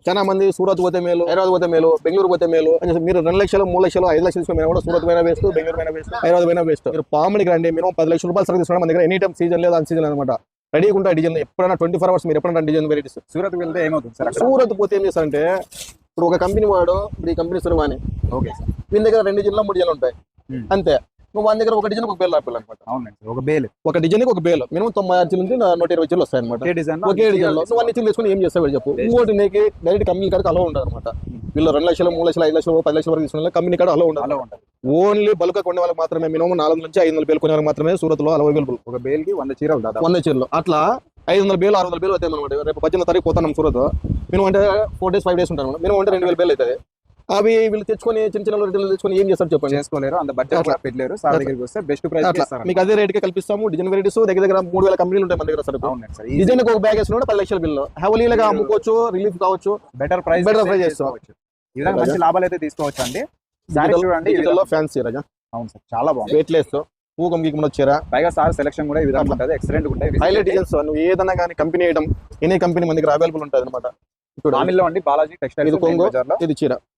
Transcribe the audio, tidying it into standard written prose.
చాలా మంది సూరత్ పోతే మేలు, హైదరాబాద్ పోతే మేలు, బెంగళూరు పోతే మేలు అని చెప్పి మీరు 2 లక్షలు 3 లక్షలు 5 లక్షలు తీసుకుని కూడా సూరత్ పైన వేస్ట్, బెంగళూరు పైన వేస్ట్, హైదరాబాద్ పైన వేస్ట్. మీరు పాముడికి రండి, మినిమం 10 లక్షల రూపాయలు సరుకు తీసుకోవడం మన దగ్గర ఎనీ టైం సీజన్ లేదు అన్ సీజన్ అనమాట. రెడీగా ఉంటాయి డిజైన్, ఎప్పుడైనా 24 అవర్స్ మీరు ఎప్పుడైనా డిజైన్ వెరైటీస్. సూరత్ వెళ్తే ఏమవుతుంది సార్? సూరత్ పోతే ఏం చేస్తారంటే ఇప్పుడు ఒక కంపెనీ వాడు ఇప్పుడు ఈ కంపెనీ సురవాణి, ఓకే సార్, వీళ్ళ దగ్గర 2 డిజైన్లు 3 డిజైన్లు ఉంటాయి అంతే. నువ్వు మన దగ్గర ఒక డిజైన్ ఒక బేల్ ఆపాలి అనమాట. అవునండి, ఒక బేల్, ఒక డిజైన్ ఒక బేల్ మినిమం 96 నుంచి 120 చీరలు వస్తాయి అనమాట. ఒకే డిజైన్ లో నువ్వు అన్ని చీరలు తీసుకుని ఏం చేస్తావు చెప్పు. ఇంకోటి నీకు డైరెక్ట్ కంపెనీ కాడికి అలా ఉండదు అనమాట. వీళ్ళు 2 లక్షలు 3 లక్షలు 5 లక్షలు 10 లక్షల వరకు తీసుకున్న కంపెనీ కాడ అలా ఉండదు. ఓన్లీ బల్క్ కొనే వాళ్ళకి మాత్రమే, మినిమం 400 నుంచి 500 బేల్ కొనే వాళ్ళకి మాత్రమే సూరత్ లో అలా అవైలబుల్. ఒక బేల్ కి 100 చీరలు, 100 చీరలు అట్లా 500 బేలు 600 బేలు అవుతాయి అనమాట. రేపు 18వ తారీఖు పోతాం సూరత్. మినిమం అంటే 4 డేస్ 5 డేస్ ఉంటాను. మినిమం అంటే 2000 బేలు అవుతుంది. అవి వీళ్ళు తెచ్చుకొని చిన్న రిటైల్ తెచ్చుకొని ఏం చేస్తారు చెప్పండి. చేసుకోలేరు, అంత బడ్జెట్ పెట్టలేరు. సార్ దగ్గరికి వస్తే బెస్ట్ ప్రైస్ మీకు అదే రేట్ కి కల్పిస్తాము. డిజైన్ వెరైటీస్ దగ్గర 3000 కంపెనీలు ఉంటాయి మన దగ్గర. సార్ డిజైన్ ఒక బ్యాగ్ వేసుకుంటే 10 లక్షల బిల్లు హెవీగా అమ్ముకోవచ్చు, రిలీఫ్ కావచ్చు, బెటర్ ప్రైస్ చేసుకోవచ్చు. ఈ విధంగా మంచి లాభాలు అయితే తీసుకోవచ్చు అండి. చూడండి ఫ్యాన్సీ రాజా. అవును సార్, చాలా బాగుంది. వెయిట్ లెస్ ఊకం గీకం వచ్చారా. పైగా సార్ సెలక్షన్ కూడా ఈ విధంగా ఉంటుంది, ఎక్సలెంట్ ఉంటాయి. హైలైట్ డిజైన్స్ నువ్వు ఏదన్నా కానీ కంపెనీ ఐటమ్ ఎనీ కంపెనీ మన దగ్గర అవైలబుల్ ఉంటుంది అనమాట. ఇప్పుడు ఆమిల్లో అండి బాలాజీ టెక్స్టైల్, ఇది కొంగు, ఇది చీర.